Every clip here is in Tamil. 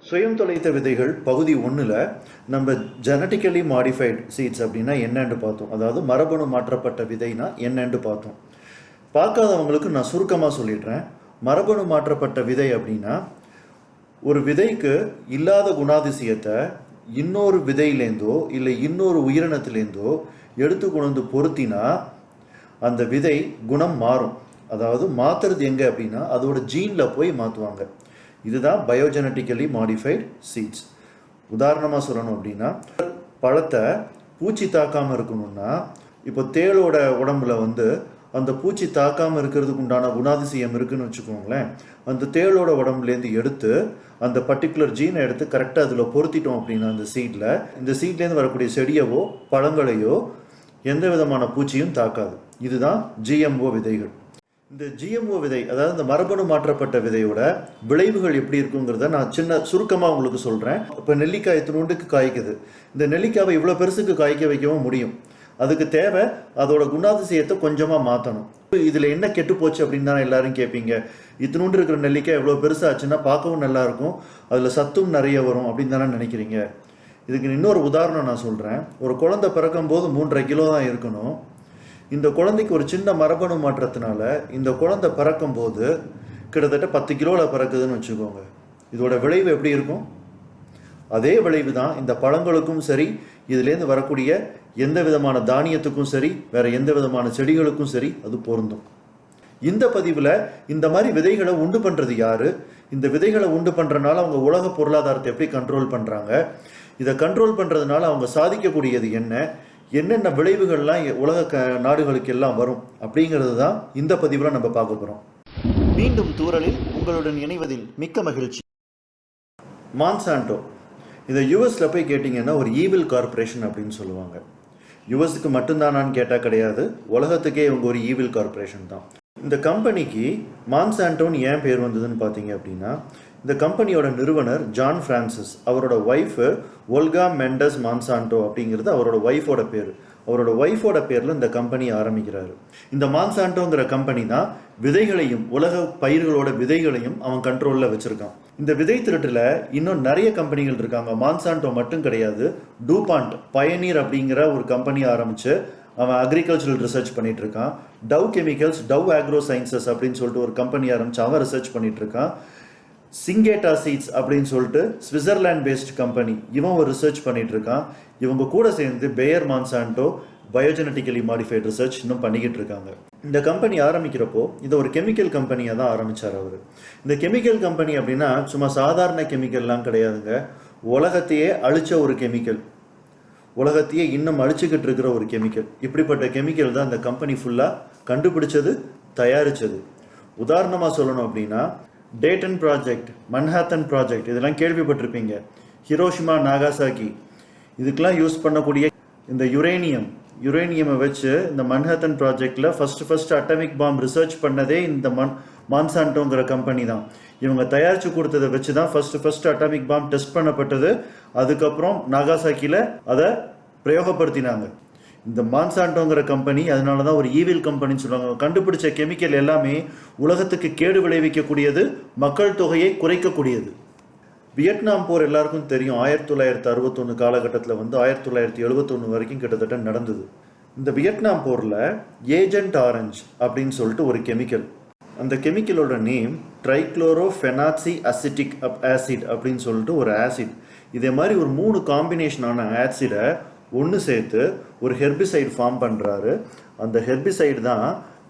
சுயம் தொலைத்த விதைகள் பகுதி 1ல் நம்ம ஜெனட்டிக்கலி மாடிஃபைடு சீட்ஸ் அப்படின்னா என்னன்னு பார்த்தோம். அதாவது மரபணு மாற்றப்பட்ட விதைனா என்னன்னு பார்த்தோம். பார்க்காதவங்களுக்கு நான் சுருக்கமாக சொல்லிடுறேன். மரபணு மாற்றப்பட்ட விதை அப்படின்னா ஒரு விதைக்கு இல்லாத குணாதிசயத்தை இன்னொரு விதையிலேருந்தோ இல்லை இன்னொரு உயிரினத்திலேருந்தோ எடுத்து கொண்டு வந்து பொருத்தினா அந்த விதை குணம் மாறும். அதாவது மாற்றுறது எங்கே அப்படின்னா அதோட ஜீனில் போய் மாற்றுவாங்க. இதுதான் பயோஜெனட்டிக்கலி மாடிஃபைடு சீட்ஸ். உதாரணமாக சொல்லணும் அப்படின்னா பழத்தை பூச்சி தாக்காமல் இருக்கணும்னா இப்போ தேளோட உடம்புல அந்த பூச்சி தாக்காமல் இருக்கிறதுக்கு உண்டான குணாதிசயம் இருக்குதுன்னு வச்சுக்கோங்களேன். அந்த தேளோட உடம்புலேருந்து எடுத்து அந்த பர்டிகுலர் ஜீனை எடுத்து கரெக்டாக அதில் பொருத்திட்டோம் அப்படின்னா இந்த சீட்லேருந்து வரக்கூடிய செடியவோ பழங்களையோ எந்த விதமான பூச்சியும் தாக்காது. இதுதான் ஜிஎம்ஓ விதைகள். இந்த ஜிஎம்ஓ விதை, அதாவது இந்த மரபணு மாற்றப்பட்ட விதையோட விளைவுகள் எப்படி இருக்குங்கிறத நான் சுருக்கமாக உங்களுக்கு சொல்கிறேன். இப்போ நெல்லிக்காய் இத்தினூண்டுக்கு காய்க்குது. இந்த நெல்லிக்காவை இவ்வளோ பெருசுக்கு காய்க்க வைக்கவும் முடியும். அதுக்கு தேவை அதோட குணாதிசயத்தை கொஞ்சமாக மாற்றணும். இதில் என்ன கெட்டு போச்சு அப்படின்னு தான் எல்லாரும் கேட்பீங்க. இத்தினூண்டு இருக்கிற நெல்லிக்காய் எவ்வளோ பெருசாச்சுன்னா பார்க்கவும் நல்லாயிருக்கும், அதில் சத்தும் நிறைய வரும் அப்படின்னு தானே நினைக்கிறீங்க. இதுக்கு இன்னொரு உதாரணம் நான் சொல்கிறேன். ஒரு குழந்தை பிறக்கும் போது 3.5 கிலோ தான் இருக்கணும். இந்த குழந்தைக்கு ஒரு சின்ன மரபணு மாற்றத்தினால இந்த குழந்தை பிறக்கும் போது கிட்டத்தட்ட 10 கிலோவில் பிறக்குதுன்னு வச்சுக்கோங்க. இதோட விளைவு எப்படி இருக்கும்? அதே விளைவு தான் இந்த பழங்களுக்கும் சரி, இதுலேருந்து வரக்கூடிய எந்த விதமான தானியத்துக்கும் சரி, வேற எந்த விதமான செடிகளுக்கும் சரி அது பொருந்தும். இந்த பதிவில் இந்த மாதிரி விதைகளை உண்டு பண்ணுறது யாரு? இந்த விதைகளை உண்டு பண்ணுறதுனால அவங்க உலக பொருளாதாரத்தை எப்படி கண்ட்ரோல் பண்ணுறாங்க? இதை கண்ட்ரோல் பண்ணுறதுனால அவங்க சாதிக்கக்கூடியது என்னென்ன விளைவுகள்லாம் உலக நாடுகளுக்கு எல்லாம் வரும் அப்படிங்கிறது தான் இந்த பதிவில் நம்ம பார்க்க போகிறோம். மீண்டும் தூரலில் உங்களுடன் இணைவதில் மிக்க மகிழ்ச்சி. மான்சான்டோ, இதை யூஎஸில் போய் கேட்டிங்கன்னா ஒரு ஈவில் கார்பரேஷன் அப்படின்னு சொல்லுவாங்க. யூஎஸ்க்கு மட்டும்தானான்னு கேட்டால் கிடையாது, உலகத்துக்கே இவங்க ஒரு ஈவில் கார்பரேஷன் தான். இந்த கம்பெனிக்கு மான்சான்டோன்னு ஏன் பேர் வந்ததுன்னு பார்த்தீங்க அப்படின்னா, இந்த கம்பெனியோட நிறுவனர் ஜான் பிரான்சிஸ், அவரோட ஒய்ஃபு ஒல்கா மெண்டஸ் மான்சான்டோ அப்படிங்கிறது அவரோட ஒய்ஃபோட பேர். அவரோட ஒய்ஃபோட பேரில் இந்த கம்பெனி ஆரம்பிக்கிறாரு. இந்த மான்சான்டோங்கிற கம்பெனி தான் விதைகளையும் உலக பயிர்களோட விதைகளையும் அவன் கண்ட்ரோலில் வச்சுருக்கான். இந்த விதை திருட்டில் இன்னும் நிறைய கம்பெனிகள் இருக்காங்க. மான்சான்டோ மட்டும் கிடையாது. டூபாண்ட் பயனீர் அப்படிங்கிற ஒரு கம்பெனி ஆரம்பித்து அவன் அக்ரிகல்ச்சரல் ரிசர்ச் பண்ணிட்டு இருக்கான். Dow chemicals, Dow agro sciences அப்படின்னு சொல்லிட்டு ஒரு கம்பெனி ஆரம்பித்து அவன் ரிசர்ச் பண்ணிட்டு இருக்கான். சிங்கேட்டா சீட்ஸ் அப்படின்னு சொல்லிட்டு ஸ்விட்சர்லாண்ட் பேஸ்ட் கம்பெனி, இவன் ஒரு ரிசர்ச் பண்ணிட்டு இருக்கான். இவங்க கூட சேர்ந்து பேயர் மான்சான்டோ பயோஜெனட்டிக்கலி மாடிஃபைடு ரிசர்ச் இன்னும் பண்ணிக்கிட்டு இருக்காங்க. இந்த கம்பெனி ஆரம்பிக்கிறப்போ இதை ஒரு கெமிக்கல் கம்பெனியாக தான் ஆரம்பித்தார் அவர். இந்த கெமிக்கல் கம்பெனி அப்படின்னா சும்மா சாதாரண கெமிக்கல்லாம் கிடையாதுங்க. உலகத்தையே அழிச்ச ஒரு கெமிக்கல், உலகத்தையே இன்னும் அழிச்சுக்கிட்டு இருக்கிற ஒரு கெமிக்கல். இப்படிப்பட்ட கெமிக்கல் தான் இந்த கம்பெனி ஃபுல்லாக கண்டுபிடிச்சது, தயாரித்தது. உதாரணமாக சொல்லணும் அப்படின்னா டேட்டன் ப்ராஜெக்ட், மன்ஹாத்தன் ப்ராஜெக்ட், இதெல்லாம் கேள்விப்பட்டிருப்பீங்க. ஹிரோஷிமா, நாகாசாக்கி, இதுக்கெல்லாம் யூஸ் பண்ணக்கூடிய இந்த யுரேனியமை வச்சு இந்த மன்ஹாத்தன் ப்ராஜெக்டில் ஃபஸ்ட்டு அட்டாமிக் பாம் ரிசர்ச் பண்ணதே இந்த மான்சான்டோங்கிற கம்பெனி தான். இவங்க தயாரித்து கொடுத்ததை வச்சு தான் ஃபஸ்ட்டு அட்டாமிக் பாம் டெஸ்ட் பண்ணப்பட்டது. அதுக்கப்புறம் நாகாசாக்கியில் அதை பிரயோகப்படுத்தினாங்க. இந்த மான்சான்டோங்கிற கம்பெனி அதனால தான் ஒரு ஈவில் கம்பெனின்னு சொல்லுவாங்க. கண்டுபிடிச்ச கெமிக்கல் எல்லாமே உலகத்துக்கு கேடு விளைவிக்கக்கூடியது, மக்கள் தொகையை குறைக்கக்கூடியது. வியட்நாம் போர் எல்லாருக்கும் தெரியும். 1961 காலகட்டத்தில் 1971 வரைக்கும் கிட்டத்தட்ட நடந்தது. இந்த வியட்நாம் போரில் ஏஜென்ட் ஆரஞ்ச் அப்படின்னு சொல்லிட்டு ஒரு கெமிக்கல், அந்த கெமிக்கலோட நேம் ட்ரைக்ளோரோஃபெனாக்சி அசிட்டிக் ஆசிட் அப்படின்னு சொல்லிட்டு ஒரு ஆசிட். இதே மாதிரி ஒரு 3 காம்பினேஷனான ஆசிடை ஒன்று சேர்த்து ஒரு ஹெர்பிசைடு ஃபார்ம் பண்ணுறாரு. அந்த ஹெர்பிசைடு தான்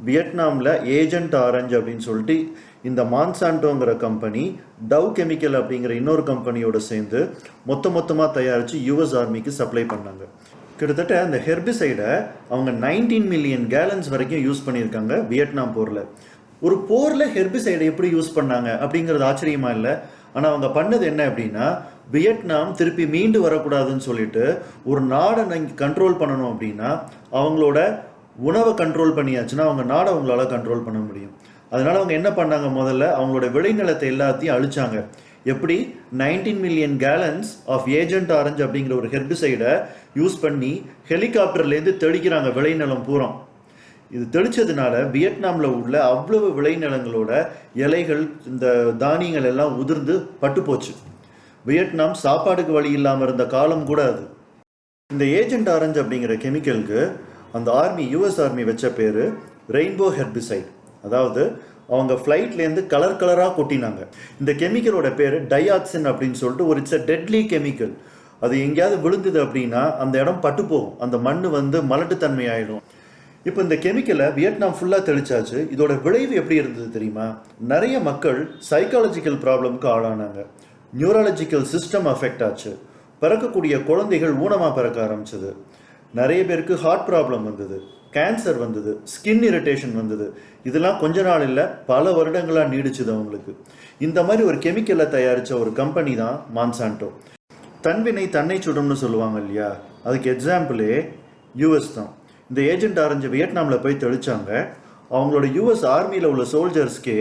வியட்நாமில் ஏஜென்ட் ஆரஞ்ச் அப்படின்னு சொல்லிட்டு இந்த மான்சான்டோங்கிற கம்பெனி டவ் கெமிக்கல் அப்படிங்கிற இன்னொரு கம்பெனியோட சேர்ந்து மொத்தமாக தயாரித்து யூஎஸ் ஆர்மிக்கு சப்ளை பண்ணாங்க. கிட்டத்தட்ட அந்த ஹெர்பிசைடை அவங்க 19 மில்லியன் கேலன்ஸ் வரைக்கும் யூஸ் பண்ணியிருக்காங்க வியட்நாம் போரில். ஒரு போரில் ஹெர்பிசைடை எப்படி யூஸ் பண்ணாங்க அப்படிங்கிறது ஆச்சரியமா இல்லை. ஆனால் அவங்க பண்ணது என்ன அப்படின்னா, வியட்நாம் திருப்பி மீண்டு வரக்கூடாதுன்னு சொல்லிட்டு ஒரு நாடை நீங்கள் கண்ட்ரோல் பண்ணணும் அப்படின்னா அவங்களோட உணவை கண்ட்ரோல் பண்ணியாச்சுன்னா அவங்க நாடை அவங்களால கண்ட்ரோல் பண்ண முடியும். அதனால அவங்க என்ன பண்ணாங்க, முதல்ல அவங்களோட விளைநிலத்தை எல்லாத்தையும் அழிச்சாங்க. எப்படி 19 million gallons of agent orange அப்படிங்கிற ஒரு ஹெர்பிசைடை யூஸ் பண்ணி ஹெலிகாப்டர்லேருந்து தெளிக்கிறாங்க விளைநிலம் பூரா. இது தெளிச்சதுனால வியட்நாமில் உள்ள அவ்வளவு விளைநிலங்களோட இலைகள், இந்த தானியங்கள் எல்லாம் உதிர்ந்து பட்டு போச்சு. வியட்நாம் சாப்பாடுக்கு வழி இல்லாமல் இருந்த காலம் கூட அது. இந்த ஏஜென்ட் ஆரஞ்சு அப்படிங்கிற கெமிக்கலுக்கு அந்த யூஎஸ் ஆர்மி வச்ச பேர் ரெயின்போ ஹெர்பிசைட். அதாவது அவங்க ஃப்ளைட்லேருந்து கலர் கலராக கொட்டினாங்க. இந்த கெமிக்கலோட பேர் டையாக்சின் அப்படின்னு சொல்லிட்டு ஒரு இட்ஸ் அ டெட்லி கெமிக்கல். அது எங்கேயாவது விழுந்தது அப்படின்னா அந்த இடம் பட்டு போகும், அந்த மண் மலட்டுத்தன்மை ஆகிடும். இப்போ இந்த கெமிக்கலை வியட்நாம் ஃபுல்லாக தெளிச்சாச்சு. இதோட விளைவு எப்படி இருந்தது தெரியுமா? நிறைய மக்கள் சைக்காலஜிக்கல் ப்ராப்ளம்க்கு ஆளானாங்க. நியூராலஜிக்கல் சிஸ்டம் அஃபெக்ட் ஆச்சு. பிறக்கக்கூடிய குழந்தைகள் ஊனமாக பிறக்க ஆரம்பிச்சது. நிறைய பேருக்கு ஹார்ட் ப்ராப்ளம் வந்தது, கேன்சர் வந்தது, ஸ்கின் இரிட்டேஷன் வந்தது. இதெல்லாம் கொஞ்ச நாள் இல்லை, பல வருடங்களாக நீடிச்சுது அவங்களுக்கு. இந்த மாதிரி ஒரு கெமிக்கலை தயாரித்த ஒரு கம்பெனி தான் மான்சான்டோ. தன்வினை தன்னை சுடும்னு சொல்லுவாங்க இல்லையா, அதுக்கு எக்ஸாம்பிளே யூஎஸ் தான். இந்த ஏஜென்ட் ஆரஞ்சு வியட்நாமில் போய் தெளித்தாங்க. அவங்களோட யூஎஸ் ஆர்மியில் உள்ள சோல்ஜர்ஸ்க்கே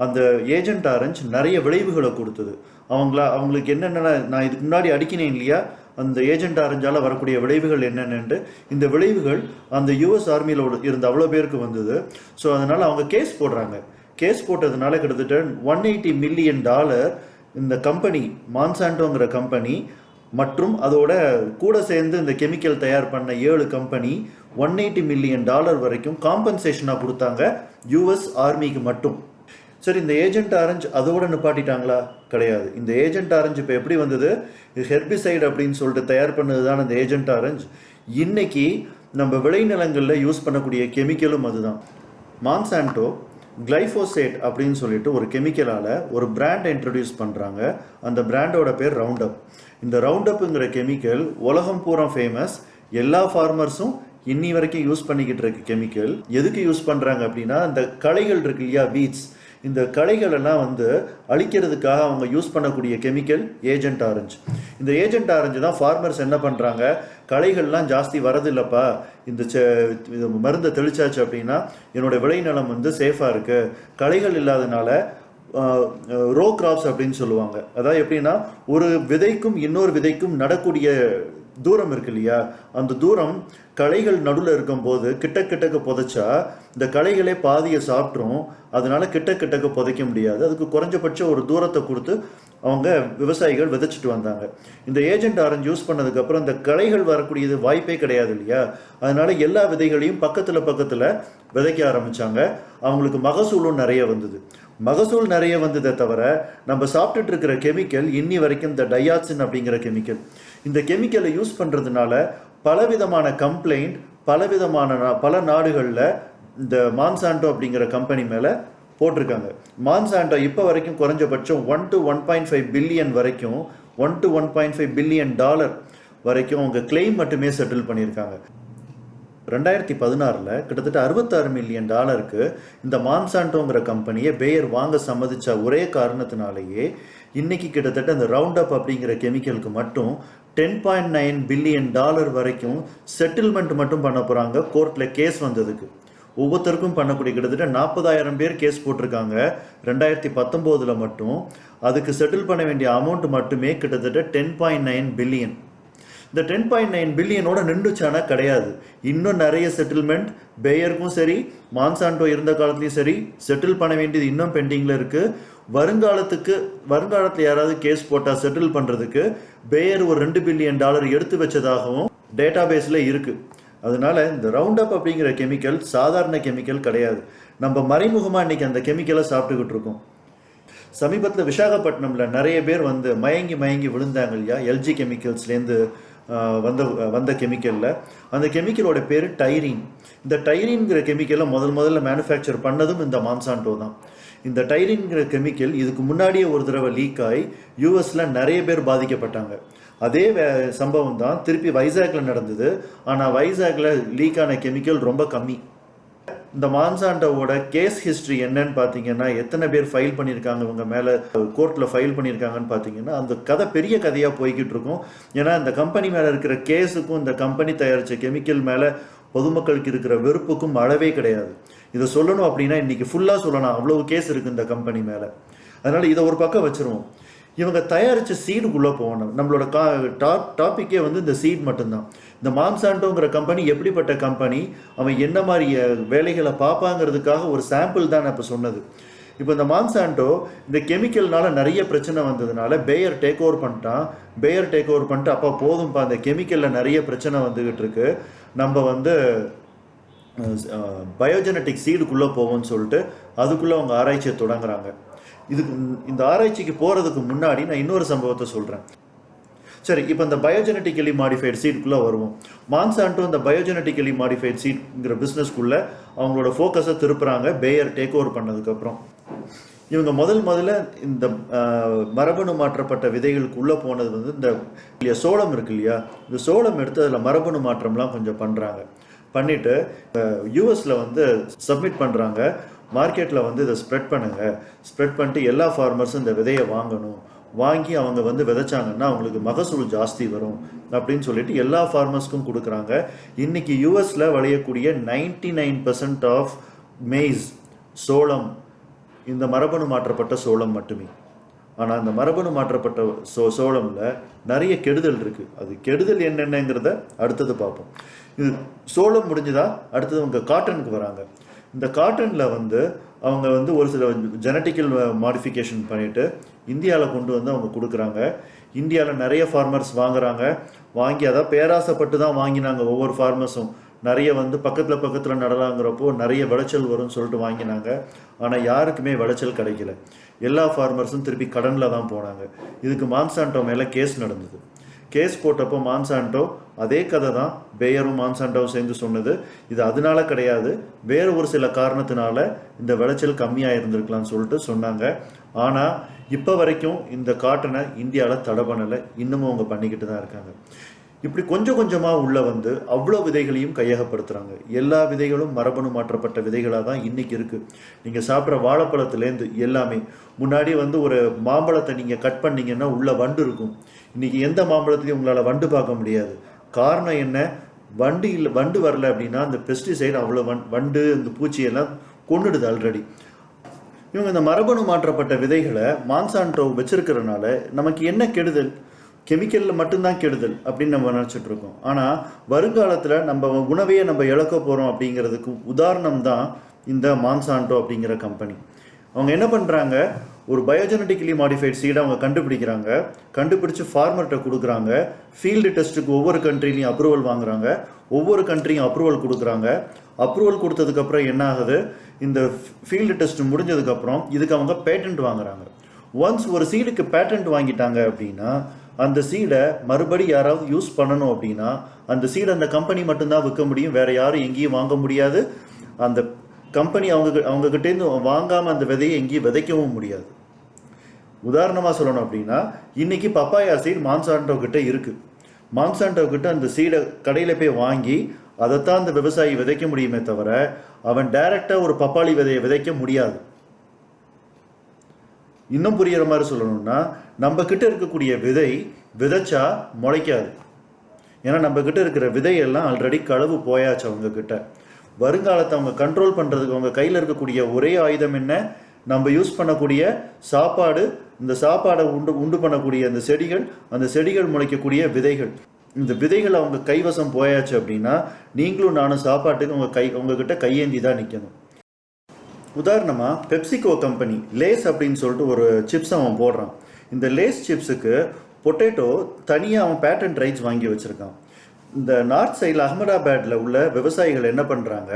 அந்த ஏஜென்ட் ஆரஞ்சு நிறைய விளைவுகளை கொடுத்தது. அவங்களுக்கு என்னென்ன நான் இதுக்கு முன்னாடி அடிக்கினேன் இல்லையா, அந்த ஏஜென்ட் ஆரஞ்சால் வரக்கூடிய விளைவுகள் என்னென்னு, இந்த விளைவுகள் அந்த யூஎஸ் ஆர்மியில் இருந்த அவ்வளோ பேருக்கு வந்தது. ஸோ அதனால் அவங்க கேஸ் போடுறாங்க. கேஸ் போட்டதுனால கிட்டத்தட்ட $180 மில்லியன் இந்த கம்பெனி மான்சான்டோங்கிற கம்பெனி மற்றும் அதோட கூட சேர்ந்து இந்த கெமிக்கல் தயார் பண்ண 7 கம்பெனி $180 மில்லியன் வரைக்கும் காம்பன்சேஷனாக கொடுத்தாங்க யூஎஸ் ஆர்மிக்கு மட்டும். சரி, இந்த ஏஜென்ட் ஆரஞ்சு அதோட நிப்பாட்டிட்டாங்களா? கிடையாது. இந்த ஏஜென்ட் ஆரஞ்சு இப்போ எப்படி வந்தது? ஹெர்பிசைடு அப்படின்னு சொல்லிட்டு தயார் பண்ணது தான் இந்த ஏஜென்ட் ஆரஞ்சு. இன்னைக்கு நம்ம விளைநிலங்களில் யூஸ் பண்ணக்கூடிய கெமிக்கலும் அதுதான். மான்சான்டோ கிளைஃபோசேட் அப்படின்னு சொல்லிட்டு ஒரு கெமிக்கலால் ஒரு பிராண்டை இன்ட்ரடியூஸ் பண்ணுறாங்க. அந்த பிராண்டோட பேர் ரவுண்டப். இந்த ரவுண்டப்புங்கிற கெமிக்கல் உலகம் பூரா ஃபேமஸ். எல்லா ஃபார்மர்ஸும் இன்னி வரைக்கும் யூஸ் பண்ணிக்கிட்டு இருக்க கெமிக்கல். எதுக்கு யூஸ் பண்ணுறாங்க அப்படின்னா, இந்த களைகள் இருக்கு இல்லையா, வீட்ஸ், இந்த களைகள் எல்லாம் அழிக்கிறதுக்காக அவங்க யூஸ் பண்ணக்கூடிய கெமிக்கல் ஏஜென்ட் ஆரஞ்சு. இந்த ஏஜென்ட் ஆரஞ்சு தான் ஃபார்மர்ஸ் என்ன பண்ணுறாங்க, களைகள்லாம் ஜாஸ்தி வரதில்லைப்பா, இந்த மருந்தை தெளிச்சாச்சு அப்படின்னா என்னோடய விளைநிலம் சேஃபாக இருக்குது, களைகள் இல்லாதனால ரோ கிராப்ஸ் அப்படின்னு சொல்லுவாங்க. அதாவது எப்படின்னா, ஒரு விதைக்கும் இன்னொரு விதைக்கும் நடக்கூடிய தூரம் இருக்கு இல்லையா, அந்த தூரம் களைகள் நடுவில் இருக்கும்போது கிட்டக்க புதைச்சா இந்த களைகளே பாதியை சாப்பிட்ரும். அதனால கிட்டக்க புதைக்க முடியாது. அதுக்கு குறைஞ்சபட்ச ஒரு தூரத்தை கொடுத்து அவங்க விவசாயிகள் விதைச்சிட்டு வந்தாங்க. இந்த ஏஜென்ட் ஆரஞ்சு யூஸ் பண்ணதுக்கப்புறம் இந்த களைகள் வரக்கூடியது வாய்ப்பே கிடையாது இல்லையா, அதனால எல்லா விதைகளையும் பக்கத்தில் விதைக்க ஆரம்பித்தாங்க. அவங்களுக்கு மகசூலும் நிறைய வந்தது. மகசூல் நிறைய வந்ததை தவிர நம்ம சாப்பிட்டுட்டு இருக்கிற கெமிக்கல் இன்னி வரைக்கும் இந்த டையாக்சின் அப்படிங்கிற கெமிக்கல். இந்த கெமிக்கலை யூஸ் பண்ணுறதுனால பலவிதமான கம்ப்ளைண்ட் பல நாடுகளில் இந்த மான்சான்டோ அப்படிங்கிற கம்பெனி மேலே போட்டிருக்காங்க. மான்சான்டோ இப்போ வரைக்கும் குறைஞ்சபட்சம் $1 to 1.5 பில்லியன் வரைக்கும் $1 to 1.5 பில்லியன் வரைக்கும் அவங்க கிளைம் மட்டுமே செட்டில் பண்ணியிருக்காங்க. 2016 கிட்டத்தட்ட $66 மில்லியன் இந்த மான்சான்டோங்கிற கம்பெனியை பேயர் வாங்க சம்மதிச்ச ஒரே காரணத்தினாலேயே இன்னைக்கு கிட்டத்தட்ட இந்த ரவுண்டப் அப்படிங்கிற கெமிக்கலுக்கு மட்டும் $10.9 பில்லியன் வரைக்கும் செட்டில்மெண்ட் மட்டும் பண்ண போகிறாங்க. கோர்ட்டில் கேஸ் வந்ததுக்கு ஒவ்வொருத்தருக்கும் பண்ணக்கூடிய கிட்டத்தட்ட 40,000 பேர் கேஸ் போட்டிருக்காங்க 2019 மட்டும். அதுக்கு செட்டில் பண்ண வேண்டிய அமௌண்ட் மட்டுமே கிட்டத்தட்ட 10.9 பில்லியன். இந்த 10.9 பில்லியனோட நின்றுச்சானா கிடையாது. இன்னும் நிறைய செட்டில்மெண்ட் பேயருக்கும் சரி மான்சான்டோ இருந்த காலத்துலையும் சரி செட்டில் பண்ண வேண்டியது இன்னும் பெண்டிங்கில் இருக்குது. வருங்காலத்தில் யாராவது கேஸ் போட்டால் செட்டில் பண்ணுறதுக்கு பேயர் ஒரு $2 பில்லியன் எடுத்து வச்சதாகவும் டேட்டா பேஸில் இருக்குது. அதனால இந்த ரவுண்டப் அப்படிங்கிற கெமிக்கல் சாதாரண கெமிக்கல் கிடையாது. நம்ம மறைமுகமாக இன்னைக்கு அந்த கெமிக்கலை சாப்பிட்டுக்கிட்டு இருக்கோம். சமீபத்தில் விசாகப்பட்டினமில் நிறைய பேர் மயங்கி விழுந்தாங்க இல்லையா, எல்ஜி கெமிக்கல்ஸ்லேருந்து வந்த கெமிக்கலில். அந்த கெமிக்கலோட பேர் டைரின். இந்த டைரின்கிற கெமிக்கலை முதல்ல மேனுஃபேக்சர் பண்ணதும் இந்த மான்சான்டோ தான். இந்த டைரின்கிற கெமிக்கல் இதுக்கு முன்னாடியே ஒரு தடவை லீக் ஆகி யூஎஸில் நிறைய பேர் பாதிக்கப்பட்டாங்க. அதே சம்பவம் தான் திருப்பி வைசாக்ல நடந்தது. ஆனால் வைசாக்ல லீக் ஆன கெமிக்கல் ரொம்ப கம்மி. இந்த மான்சான்டோவோட கேஸ் ஹிஸ்ட்ரி என்னன்னு பார்த்தீங்கன்னா, எத்தனை பேர் ஃபைல் பண்ணியிருக்காங்க இவங்க மேலே கோர்ட்டில் ஃபைல் பண்ணியிருக்காங்கன்னு பார்த்தீங்கன்னா, அந்த கதை பெரிய கதையாக போய்கிட்டு இருக்கும். ஏன்னா இந்த கம்பெனி மேலே இருக்கிற கேஸுக்கும் இந்த கம்பெனி தயாரித்த கெமிக்கல் மேலே பொதுமக்களுக்கு இருக்கிற வெறுப்புக்கும் அளவே கிடையாது. இதை சொல்லணும் அப்படின்னா இன்றைக்கி ஃபுல்லாக சொல்லலாம், அவ்வளவு கேஸ் இருக்குது இந்த கம்பெனி மேலே. அதனால் இதை ஒரு பக்கம் வச்சுருவோம். இவங்க தயாரித்த சீடுக்குள்ளே போகணும். நம்மளோட டாப்பிக்கே இந்த சீட் மட்டும்தான். இந்த மான்சான்டோங்கிற கம்பெனி எப்படிப்பட்ட கம்பெனி, அவன் என்ன மாதிரி வேலைகளை பார்ப்பாங்கிறதுக்காக ஒரு சாம்பிள் தான் நான் இப்போ சொன்னது. இப்போ இந்த மான்சாண்டோ இந்த கெமிக்கல்னால நிறைய பிரச்சனை வந்ததுனால பேயர் டேக் ஓவர் பண்ணிட்டான். பேயர் டேக் ஓவர் பண்ணிட்டு அப்போ போதும்ப்பா, அந்த கெமிக்கலில் நிறைய பிரச்சனை வந்துக்கிட்டு இருக்கு, நம்ம வந்து பயோஜெனட்டிக் சீடுக்குள்ளே போவோம்னு சொல்லிட்டு அதுக்குள்ளே அவங்க ஆராய்ச்சியை தொடங்குறாங்க. இதுக்கு இந்த ஆராய்ச்சிக்கு போகிறதுக்கு முன்னாடி நான் இன்னொரு சம்பவத்தை சொல்கிறேன். சரி, இப்போ இந்த பயோஜெனட்டிக்கலி மாடிஃபைட் சீடுக்குள்ளே வருவோம். மான்சாண்டோ இந்த பயோஜெனட்டிக்கலி மாடிஃபைட் சீட்ங்கிற பிஸ்னஸ்க்குள்ளே அவங்களோட ஃபோக்கஸை திருப்புறாங்க பேயர் டேக் ஓவர் பண்ணதுக்கப்புறம். இவங்க முதல்ல இந்த மரபணு மாற்றப்பட்ட விதைகளுக்குள்ளே போனது வந்து இந்த சோளம் இருக்கு இல்லையா, இந்த சோளம் எடுத்து அதில் மரபணு மாற்றம்லாம் கொஞ்சம் பண்ணுறாங்க. பண்ணிவிட்டு யூஎஸில் வந்து சப்மிட் பண்ணுறாங்க. மார்க்கெட்டில் வந்து இதை ஸ்ப்ரெட் பண்ணுங்கள், ஸ்ப்ரெட் பண்ணிட்டு எல்லா ஃபார்மர்ஸும் இந்த விதையை வாங்கி அவங்க வந்து விதைச்சாங்கன்னா அவங்களுக்கு மகசூல் ஜாஸ்தி வரும் அப்படின்னு சொல்லிட்டு எல்லா ஃபார்மர்ஸ்க்கும் கொடுக்குறாங்க. இன்றைக்கி யூஎஸில் விளையக்கூடிய 99% ஆஃப் மெய்ஸ் சோளம் இந்த மரபணு மாற்றப்பட்ட சோளம் மட்டுமே. ஆனால் அந்த மரபணு மாற்றப்பட்ட சோளமில் நிறைய கெடுதல் இருக்குது. அது கெடுதல் என்னென்னங்கிறத அடுத்தது பார்ப்போம். இது சோளம் முடிஞ்சுதா, அடுத்தது அவங்க காட்டனுக்கு வராங்க. இந்த காட்டனில் வந்து அவங்க வந்து ஒரு சில ஜெனட்டிக்கல் மாடிஃபிகேஷன் பண்ணிவிட்டு இந்தியாவில் கொண்டு வந்து அவங்க கொடுக்குறாங்க. இந்தியாவில் நிறைய ஃபார்மர்ஸ் வாங்கி அதான் பேராசைப்பட்டு தான் வாங்கினாங்க. ஒவ்வொரு ஃபார்மர்ஸும் நிறைய வந்து பக்கத்தில் நடலாங்கிறப்போ நிறைய விளைச்சல் வரும்னு சொல்லிட்டு வாங்கினாங்க. ஆனால் யாருக்குமே விளைச்சல் கிடைக்கல. எல்லா ஃபார்மர்ஸும் திருப்பி கடனில் தான் போனாங்க. இதுக்கு மான்சாண்டோ மேலே கேஸ் நடந்தது. கேஸ் போட்டப்போ மான்சாண்டோ அதே கதை தான் பேயரும் மான்சாண்டோவும் சேர்ந்து சொன்னது. இது அதனால கிடையாது, வேறு ஒரு சில காரணத்தினால இந்த விளைச்சல் கம்மியாக இருந்திருக்கலாம்னு சொல்லிட்டு சொன்னாங்க. ஆனால் இப்போ வரைக்கும் இந்த காட்டனை இந்தியாவில் தடை பண்ணலை, இன்னமும் அவங்க பண்ணிக்கிட்டு தான் இருக்காங்க. இப்படி கொஞ்சம் கொஞ்சமாக உள்ள வந்து அவ்வளோ விதைகளையும் கையகப்படுத்துகிறாங்க. எல்லா விதைகளும் மரபணு மாற்றப்பட்ட விதைகளாக தான் இன்றைக்கி இருக்குது. நீங்கள் சாப்பிட்ற வாழைப்பழத்துலேருந்து எல்லாமே. முன்னாடி வந்து ஒரு மாம்பழத்தை நீங்கள் கட் பண்ணிங்கன்னா உள்ள வண்டு இருக்கும். இன்றைக்கி எந்த மாம்பழத்துலையும் உங்களால் வண்டு பார்க்க முடியாது. காரணம் என்ன? வண்டு வரல அப்படின்னா அந்த பெஸ்டிசைடு அவ்வளோ வண்டு இந்த பூச்சியெல்லாம் கொண்டுடுது ஆல்ரெடி. இவங்க இந்த மரபணு மாற்றப்பட்ட விதைகளை மான்சாண்டோ வச்சிருக்கிறதுனால நமக்கு என்ன கெடுதல்? கெமிக்கலில் மட்டும்தான் கெடுதல் அப்படின்னு நம்ம நினச்சிட்டு இருக்கோம். ஆனால் வருங்காலத்தில் நம்ம உணவையே நம்ம இழக்க போகிறோம் அப்படிங்கிறதுக்கு உதாரணம் தான் இந்த மான்சாண்டோ அப்படிங்கிற கம்பெனி. அவங்க என்ன பண்ணுறாங்க, ஒரு பயோஜெனட்டிக்கலி மாடிஃபைட் சீடை அவங்க கண்டுபிடிச்சு ஃபார்மர்கிட்ட கொடுக்குறாங்க. ஃபீல்டு டெஸ்ட்டுக்கு ஒவ்வொரு கண்ட்ரிலையும் அப்ரூவல் வாங்குறாங்க, ஒவ்வொரு கண்ட்ரியும் அப்ரூவல் கொடுக்குறாங்க. அப்ரூவல் கொடுத்ததுக்கப்புறம் என்ன ஆகுது, இந்த ஃபீல்டு டெஸ்ட் முடிஞ்சதுக்கப்புறம் இதுக்கு அவங்க பேட்டன்ட் வாங்குறாங்க. ஒன்ஸ் ஒரு சீடுக்கு பேட்டன்ட் வாங்கிட்டாங்க அப்படின்னா அந்த சீடை மறுபடி யாராவது யூஸ் பண்ணணும் அப்படின்னா அந்த சீடை அந்த கம்பெனி மட்டும்தான் விற்க முடியும், வேறு யாரும் எங்கேயும் வாங்க முடியாது. அந்த கம்பெனி அவங்கக்கிட்டேருந்து வாங்காமல் அந்த விதையை எங்கேயும் விதைக்கவும் முடியாது. உதாரணமாக சொல்லணும் அப்படின்னா இன்றைக்கி பப்பாயா சீட் மான்சாண்டோ கிட்டே இருக்குது. மான்சாண்டோ கிட்ட அந்த சீடை கடையில் போய் வாங்கி அதைத்தான் அந்த விவசாயி விதைக்க முடியுமே தவிர அவன் டைரெக்டாக ஒரு பப்பாளி விதையை விதைக்க முடியாது. இன்னும் புரிகிற மாதிரி சொல்லணும்னா நம்ம கிட்ட இருக்கக்கூடிய விதை விதைச்சா முளைக்காது. ஏன்னா நம்ம கிட்ட இருக்கிற விதையெல்லாம் ஆல்ரெடி களவு போயாச்சு அவங்க கிட்ட. வருங்காலத்தை அவங்க கண்ட்ரோல் பண்ணுறதுக்கு அவங்க கையில் இருக்கக்கூடிய ஒரே ஆயுதம் என்ன? நம்ம யூஸ் பண்ணக்கூடிய சாப்பாடு, இந்த சாப்பாடை உண்டு பண்ணக்கூடிய அந்த செடிகள் முளைக்கக்கூடிய விதைகள். இந்த விதைகள் அவங்க கைவசம் போயாச்சு அப்படின்னா நீங்களும் நானும் சாப்பாட்டுக்கு உங்ககிட்ட கையேந்தி தான் நிற்கணும். உதாரணமாக பெப்சிகோ கம்பெனி லேஸ் அப்படின்னு சொல்லிட்டு ஒரு சிப்ஸ் அவன் போடுறான். இந்த லேஸ் சிப்ஸுக்கு பொட்டேட்டோ தனியாக அவன் பேட்டன்ட் ரைட்ஸ் வாங்கி வச்சுருக்கான். இந்த நார்த் சைடில் அகமதாபாத்தில் உள்ள விவசாயிகள் என்ன பண்ணுறாங்க,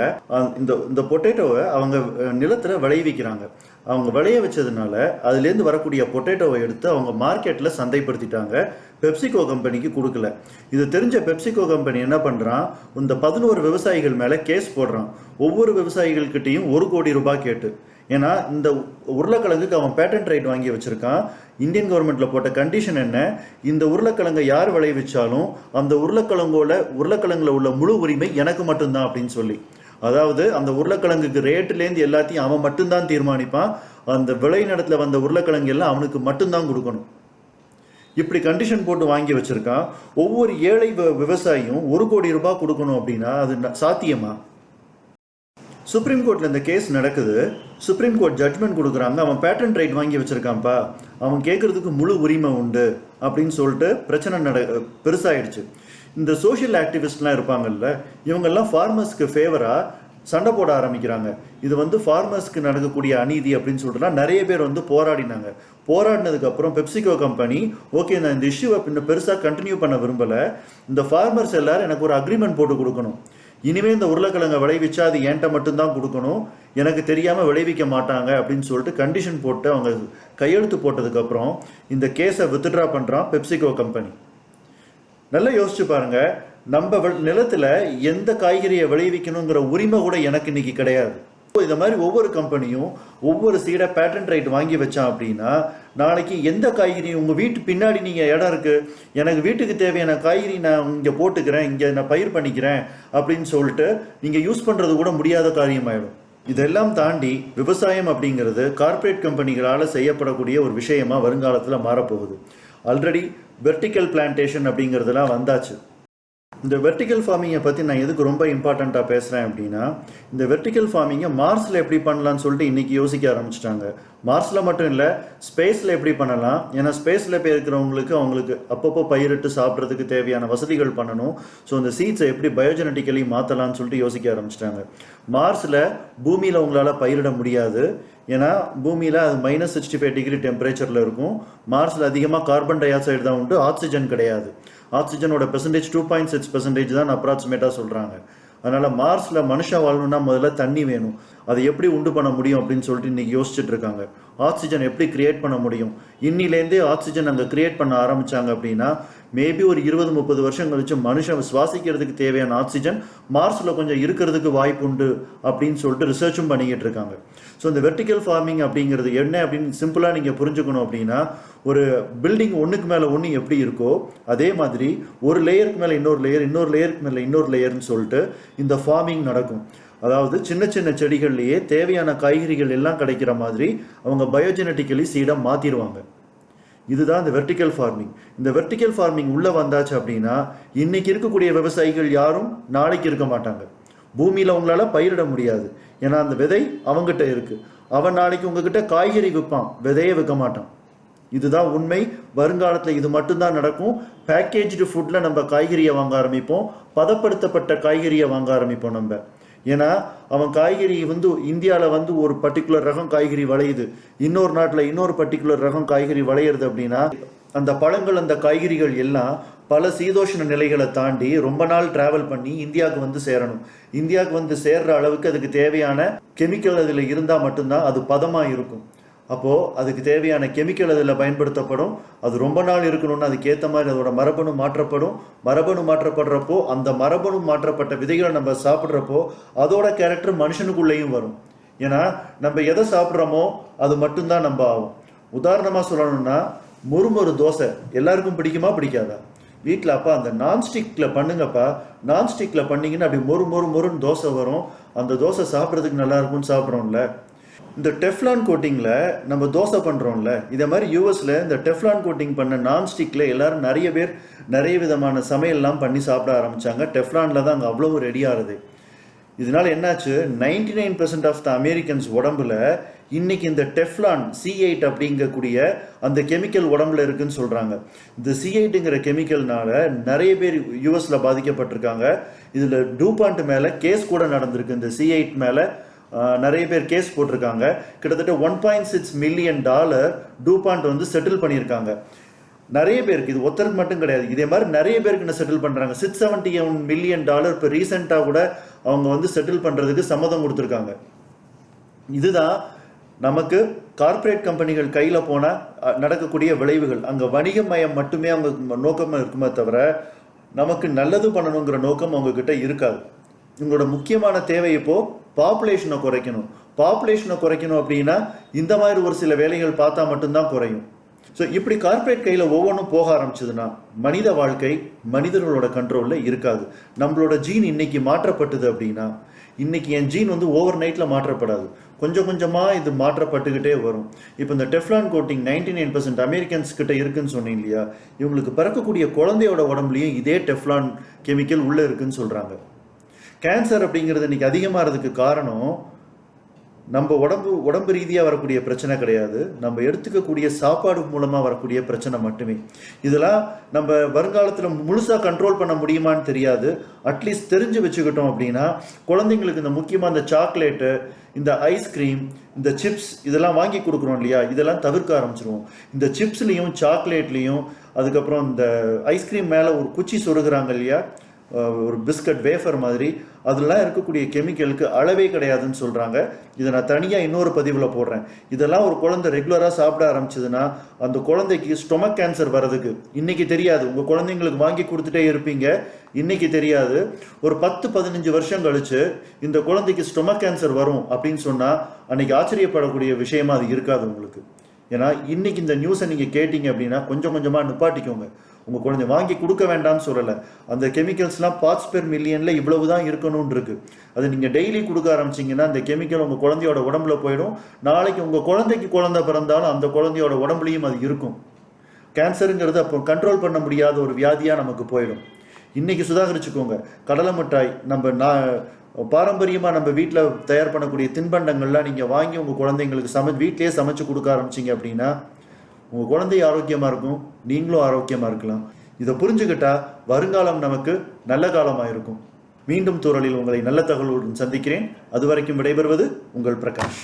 இந்த பொட்டேட்டோவை அவங்க நிலத்தில் விளைவிக்கிறாங்க. அவங்க விளைய வச்சதுனால அதுலேருந்து வரக்கூடிய பொட்டேட்டோவை எடுத்து அவங்க மார்க்கெட்டில் சந்தைப்படுத்திட்டாங்க. பெப்சிகோ கம்பெனிக்கு கொடுக்கல. இது தெரிஞ்ச பெப்சிகோ கம்பெனி என்ன பண்ணுறான், இந்த 11 விவசாயிகள் மேலே கேஸ் போடுறான். ஒவ்வொரு விவசாயிகள்கிட்டையும் 1 கோடி ரூபாய் கேட்டு. ஏன்னா இந்த உருளைக்கிழங்குக்கு அவன் பேட்டன்ட் ரைட் வாங்கி வச்சுருக்கான். இந்தியன் கவர்மெண்ட்டில் போட்ட கண்டிஷன் என்ன, இந்த உருளைக்கிழங்கை யார் விளைவிச்சாலும் அந்த உருளைக்கிழங்குல உள்ள முழு உரிமை எனக்கு மட்டும்தான் அப்படின்னு சொல்லி. அதாவது அந்த உருளைக்கிழங்குக்கு ரேட்டுலேருந்து எல்லாத்தையும் அவன் மட்டும்தான் தீர்மானிப்பான். அந்த விளைநிலத்தில் வந்த உருளைக்கிழங்கு எல்லாம் அவனுக்கு மட்டும்தான் கொடுக்கணும். இப்படி கண்டிஷன் போட்டு வாங்கி வச்சுருக்கான். ஒவ்வொரு ஏழை விவசாயியும் 1 கோடி ரூபாய் கொடுக்கணும் அப்படின்னா அது சாத்தியமா? சுப்ரீம் கோர்ட்டில் இந்த கேஸ் நடக்குது. சுப்ரீம் கோர்ட் ஜட்மெண்ட் கொடுக்குறாங்க, அவன் பேட்டன்ட் ரைட் வாங்கி வச்சுருக்கான்ப்பா, அவன் கேட்குறதுக்கு முழு உரிமை உண்டு அப்படின்னு சொல்லிட்டு பிரச்சனை பெருசாகிடுச்சு. இந்த சோஷியல் ஆக்டிவிஸ்ட்லாம் இருப்பாங்கல்ல, இவங்கெல்லாம் ஃபார்மர்ஸ்க்கு ஃபேவராக சண்டை போட ஆரம்பிக்கிறாங்க. இது வந்து ஃபார்மர்ஸ்க்கு நடக்கக்கூடிய அநீதி அப்படின்னு சொல்லிட்டுனா நிறைய பேர் வந்து போராடினாங்க. போராடினதுக்கப்புறம் பெப்சிகோ கம்பெனி ஓகே நான் இந்த இஷ்யூவை இன்னும் பெருசாக கண்டினியூ பண்ண விரும்பலை, இந்த ஃபார்மர்ஸ் எல்லாரும் எனக்கு ஒரு அக்ரிமெண்ட் போட்டு கொடுக்கணும், இனிமேல் இந்த உருளைக்கிழங்கை விளைவிச்சா அது என்கிட்ட மட்டும்தான் கொடுக்கணும், எனக்கு தெரியாமல் விளைவிக்க மாட்டாங்க அப்படின்னு சொல்லிட்டு கண்டிஷன் போட்டு அவங்க கையெழுத்து போட்டதுக்கப்புறம் இந்த கேஸை வித்ட்ரா பண்ணுறான் பெப்சிகோ கம்பெனி. நல்லா யோசிச்சு பாருங்க, நம்ம நிலத்தில் எந்த காய்கறியை விளைவிக்கணுங்கிற உரிமை கூட எனக்கு இன்னைக்கு கிடையாது. இந்த மாதிரி ஒவ்வொரு கம்பெனியும் ஒவ்வொரு சீடை பேட்டன்ட் ரைட் வாங்கி வச்சான் அப்படின்னா நாளைக்கு எந்த காய்கறி உங்கள் வீட்டு பின்னாடி நீங்கள் இடம் இருக்குது, எனக்கு வீட்டுக்கு தேவையான காய்கறி நான் இங்கே போட்டுக்கிறேன், இங்கே நான் பயிர் பண்ணிக்கிறேன் அப்படின்னு சொல்லிட்டு நீங்கள் யூஸ் பண்ணுறது கூட முடியாத காரியமாயிடும். இதெல்லாம் தாண்டி விவசாயம் அப்படிங்கிறது கார்ப்பரேட் கம்பெனிகளால் செய்யப்படக்கூடிய ஒரு விஷயமா வருங்காலத்தில் மாறப்போகுது. ஆல்ரெடி வெர்டிக்கல் பிளான்டேஷன் அப்படிங்கிறதுலாம் வந்தாச்சு. இந்த வெர்டிக்கல் ஃபார்மிங்கை பற்றி நான் எதுக்கு ரொம்ப இம்பார்ட்டண்ட்டாக பேசுகிறேன் அப்படின்னா, இந்த வெர்டிக்கல் ஃபார்மிங்கை மார்ஸில் எப்படி பண்ணலான்னு சொல்லிட்டு இன்றைக்கி யோசிக்க ஆரம்பிச்சிட்டாங்க. மார்ஸில் மட்டும் இல்லை, ஸ்பேஸில் எப்படி பண்ணலாம், ஏன்னா ஸ்பேஸில் போய் இருக்கிறவங்களுக்கு அவங்களுக்கு அப்பப்போ பயிரிட்டு சாப்பிட்றதுக்கு தேவையான வசதிகள் பண்ணணும். ஸோ இந்த சீட்ஸை எப்படி பயோஜெனட்டிக்கலி மாற்றலான்னு சொல்லிட்டு யோசிக்க ஆரம்பிச்சிட்டாங்க. மார்ஸில் பூமியில் உங்களால் பயிரிட முடியாது, ஏன்னா பூமியில் அது -65 டிகிரி டெம்பரேச்சரில் இருக்கும். மார்ஸில் அதிகமாக கார்பன் டை ஆக்சைடு தான் உண்டு, ஆக்சிஜன் கிடையாது. ஆக்சிஜனோட பெர்சன்டேஜ் 2.6% தான் அப்ராக்சிமேட்டாக சொல்கிறாங்க. அதனால் மார்ஸில் மனுஷன் வாழணும்னா முதல்ல தண்ணி வேணும், அதை எப்படி உண்டு பண்ண முடியும் அப்படின்னு சொல்லிட்டு இன்றைக்கி யோசிச்சுட்டு இருக்காங்க. ஆக்சிஜன் எப்படி கிரியேட் பண்ண முடியும், இன்னிலேருந்தே ஆக்சிஜன் அங்கே கிரியேட் பண்ண ஆரம்பித்தாங்க அப்படின்னா மேபி ஒரு 20-30 வருஷம் கழிச்சு மனுஷன் சுவாசிக்கிறதுக்கு தேவையான ஆக்சிஜன் மார்ஸில் கொஞ்சம் இருக்கிறதுக்கு வாய்ப்பு உண்டு அப்படின்னு சொல்லிட்டு ரிசர்ச்சும் பண்ணிக்கிட்டு இருக்காங்க. ஸோ இந்த வெர்டிக்கல் ஃபார்மிங் அப்படிங்கிறது என்ன அப்படின்னு சிம்பிளாக நீங்கள் புரிஞ்சுக்கணும் அப்படின்னா, ஒரு பில்டிங் ஒன்றுக்கு மேலே ஒன்று எப்படி இருக்கோ அதே மாதிரி ஒரு லேயருக்கு மேலே இன்னொரு லேயர், இன்னொரு லேயருக்கு மேலே இன்னொரு லேயர்னு சொல்லிட்டு இந்த ஃபார்மிங் நடக்கும். அதாவது சின்ன சின்ன செடிகள்லேயே தேவையான காய்கறிகள் எல்லாம் கிடைக்கிற மாதிரி அவங்க பயோஜெனட்டிக்கலி சீடை மாற்றிடுவாங்க. இதுதான் இந்த வெர்டிக்கல் ஃபார்மிங். இந்த வெர்டிக்கல் ஃபார்மிங் உள்ளே வந்தாச்சு அப்படின்னா இன்னைக்கு இருக்கக்கூடிய விவசாயிகள் யாரும் நாளைக்கு இருக்க மாட்டாங்க. பூமியில் உங்களால் பயிரிட முடியாது, ஏன்னா அந்த விதை அவங்ககிட்ட இருக்குது. அவன் நாளைக்கு உங்ககிட்ட காய்கறி விற்பான், விதையே விற்க மாட்டான். இதுதான் உண்மை. வருங்காலத்தில் இது மட்டும்தான் நடக்கும். பேக்கேஜ்டு ஃபுட்டில் நம்ம காய்கறியை வாங்க ஆரம்பிப்போம், பதப்படுத்தப்பட்ட காய்கறியை வாங்க ஆரம்பிப்போம் நம்ம. ஏன்னா அவன் காய்கறி வந்து இந்தியாவில் வந்து ஒரு பர்டிகுலர் ரகம் காய்கறி விளையுது, இன்னொரு நாட்டில் இன்னொரு பர்டிகுலர் ரகம் காய்கறி விளையிறது அப்படின்னா அந்த பழங்கள் அந்த காய்கறிகள் எல்லாம் பல சீதோஷ்ண நிலைகளை தாண்டி ரொம்ப நாள் டிராவல் பண்ணி இந்தியாவுக்கு வந்து சேரணும். இந்தியாவுக்கு வந்து சேர்ற அளவுக்கு அதுக்கு தேவையான கெமிக்கல் அதில் இருந்தால் மட்டும்தான் அது பதமாக இருக்கும். அப்போது அதுக்கு தேவையான கெமிக்கல் அதில் பயன்படுத்தப்படும். அது ரொம்ப நாள் இருக்கணும்னு அதுக்கேற்ற மாதிரி அதோட மரபணு மாற்றப்படும். மரபணு மாற்றப்படுறப்போ அந்த மரபணு மாற்றப்பட்ட விதைகளை நம்ம சாப்பிட்றப்போ அதோட கேரக்டர் மனுஷனுக்குள்ளேயும் வரும். ஏன்னா நம்ம எதை சாப்பிட்றோமோ அது மட்டும்தான் நம்ம ஆகும். உதாரணமாக சொல்லணும்னா முறுமுறு தோசை எல்லாருக்கும் பிடிக்குமா பிடிக்காதா? வீட்டில் அப்பா அந்த நான்ஸ்டிக்கில் பண்ணுங்கப்பா, நான்ஸ்டிக்கில் பண்ணிங்கன்னா அப்படி மொறுன்னு தோசை வரும். அந்த தோசை சாப்பிட்றதுக்கு நல்லா இருக்கும்னு சாப்பிட்றோம்ல. இந்த டெஃப்லான் கோட்டிங்கில் நம்ம தோசை பண்ணுறோம்ல, இதே மாதிரி யூஎஸில் இந்த டெஃப்லான் கோட்டிங் பண்ண நான்ஸ்டிக்கில் எல்லாரும் நிறைய பேர் நிறைய விதமான சமையல்லாம் பண்ணி சாப்பிட ஆரம்பித்தாங்க. டெஃப்லானில் தான் அங்கே அவ்வளோ ரெடியாகுது. இதனால் என்னாச்சு, 99% ஆஃப் த அமெரிக்கன்ஸ் உடம்புல இன்னைக்கு இந்த டெஃப்லான் C8 அப்படிங்கக்கூடிய அந்த கெமிக்கல் உடம்புல இருக்குன்னு சொல்கிறாங்க. இந்த C8ங்கிற கெமிக்கல்னால நிறைய பேர் யூஎஸில் பாதிக்கப்பட்டிருக்காங்க. இதில் டூபாண்ட் மேலே கேஸ் கூட நடந்திருக்கு. இந்த C8 மேலே நிறைய பேர் கேஸ் போட்டிருக்காங்க. கிட்டத்தட்ட $1.6 மில்லியன் டூபாண்ட் வந்து செட்டில் பண்ணியிருக்காங்க. நிறைய பேருக்கு, இது ஒருத்தருக்கு மட்டும் கிடையாது, இதே மாதிரி நிறைய பேருக்கு என்ன செட்டில் பண்ணுறாங்க. $671 மில்லியன் இப்போ ரீசெண்டாக கூட அவங்க வந்து செட்டில் பண்ணுறதுக்கு சம்மதம் கொடுத்துருக்காங்க. இதுதான் நமக்கு கார்ப்பரேட் கம்பெனிகள் கையில் போனால் நடக்கக்கூடிய விளைவுகள். அங்கே வணிகமயம் மட்டுமே அவங்க நோக்கமாக இருக்குமே தவிர நமக்கு நல்லது பண்ணணுங்கிற நோக்கம் அவங்கக்கிட்ட இருக்காது. இவங்களோட முக்கியமான தேவை இப்போது பாப்புலேஷனை குறைக்கணும். பாப்புலேஷனை குறைக்கணும் அப்படின்னா இந்த மாதிரி ஒரு சில வேலைகள் பார்த்தா மட்டும்தான் குறையும். ஸோ இப்படி கார்ப்பரேட் கையில் ஒவ்வொன்றும் போக ஆரம்பிச்சதுன்னா மனித வாழ்க்கை மனிதர்களோட கண்ட்ரோலில் இருக்காது. நம்மளோட ஜீன் இன்னைக்கு மாற்றப்பட்டது அப்படின்னா, இன்னைக்கு என் ஜீன் வந்து ஓவர் நைட்டில் மாற்றப்படாது, கொஞ்சம் கொஞ்சமாக இது மாற்றப்பட்டுக்கிட்டே வரும். இப்போ இந்த டெஃப்லான் கோட்டிங் 99% அமெரிக்கன்ஸ் கிட்ட இருக்குன்னு சொன்னீங்க இல்லையா, இவங்களுக்கு பிறக்கக்கூடிய குழந்தையோட உடம்புலையும் இதே டெஃப்லான் கெமிக்கல் உள்ளே இருக்குன்னு சொல்கிறாங்க. கேன்சர் அப்படிங்கிறது இன்னைக்கு அதிகமாகிறதுக்கு காரணம் நம்ம உடம்பு ரீதியாக வரக்கூடிய பிரச்சனை கிடையாது, நம்ம எடுத்துக்கக்கூடிய சாப்பாடு மூலமாக வரக்கூடிய பிரச்சனை மட்டுமே. இதெல்லாம் நம்ம வருங்காலத்தில் முழுசாக கண்ட்ரோல் பண்ண முடியுமான்னு தெரியாது. அட்லீஸ்ட் தெரிஞ்சு வச்சுக்கிட்டோம் அப்படின்னா குழந்தைங்களுக்கு இந்த முக்கியமாக இந்த சாக்லேட்டு, இந்த ஐஸ்கிரீம், இந்த சிப்ஸ் இதெல்லாம் வாங்கி கொடுக்குறோம் இல்லையா, இதெல்லாம் தவிர்க்க ஆரம்பிச்சிருவோம். இந்த சிப்ஸ்லேயும் சாக்லேட்லேயும் அதுக்கப்புறம் இந்த ஐஸ்கிரீம் மேலே ஒரு குச்சி சொருகிறாங்க இல்லையா, ஒரு பிஸ்கட் வேஃபர் மாதிரி, அதெல்லாம் இருக்கக்கூடிய கெமிக்கலுக்கு அளவே கிடையாதுன்னு சொல்கிறாங்க. இதை நான் தனியாக இன்னொரு பதிவில் போடுறேன். இதெல்லாம் ஒரு குழந்தை ரெகுலராக சாப்பிட ஆரம்பிச்சதுன்னா அந்த குழந்தைக்கு ஸ்டொமக் கேன்சர் வர்றதுக்கு இன்றைக்கி தெரியாது. உங்கள் குழந்தைங்களுக்கு வாங்கி கொடுத்துட்டே இருப்பீங்க, இன்றைக்கி தெரியாது. ஒரு 10-15 வருஷம் கழித்து இந்த குழந்தைக்கு ஸ்டொமக் கேன்சர் வரும் அப்படின்னு சொன்னால் அன்றைக்கி ஆச்சரியப்படக்கூடிய விஷயமா அது இருக்காது உங்களுக்கு. ஏன்னா இன்றைக்கி இந்த நியூஸை நீங்கள் கேட்டீங்க அப்படின்னா கொஞ்சம் கொஞ்சமாக நிப்பாட்டிக்கோங்க. உங்கள் குழந்தை வாங்கி கொடுக்க வேண்டாம்னு சொல்லலை. அந்த கெமிக்கல்ஸ்லாம் பார்ட்ஸ் பெர் மில்லியனில் இவ்வளவு தான் இருக்கணும்னு இருக்குது. அது நீங்கள் டெய்லி கொடுக்க ஆரம்பிச்சிங்கன்னா அந்த கெமிக்கல் உங்கள் குழந்தையோட உடம்புல போயிடும். நாளைக்கு உங்கள் குழந்தைக்கு குழந்தை பிறந்தாலும் அந்த குழந்தையோட உடம்புலையும் அது இருக்கும். கேன்சருங்கிறது அப்போ கண்ட்ரோல் பண்ண முடியாத ஒரு வியாதியாக நமக்கு போயிடும். இன்றைக்கி சுதாகரிச்சுக்கோங்க. கடலை மிட்டாய் பாரம்பரியமாக நம்ம வீட்டில் தயார் பண்ணக்கூடிய தின்பண்டங்கள்லாம் நீங்கள் வாங்கி உங்கள் குழந்தைங்களுக்கு வீட்டிலேயே சமைச்சு கொடுக்க ஆரம்பிச்சிங்க அப்படின்னா உங்கள் குழந்தை ஆரோக்கியமாக இருக்கும், நீங்களும் ஆரோக்கியமாக இருக்கலாம். இதை புரிஞ்சுக்கிட்டா வருங்காலம் நமக்கு நல்ல காலமாக இருக்கும். மீண்டும் தூரலில் உங்களை நல்ல தகவலுடன் சந்திக்கிறேன். அதுவரைக்கும் விடைபெறுவது உங்கள் பிரகாஷ்.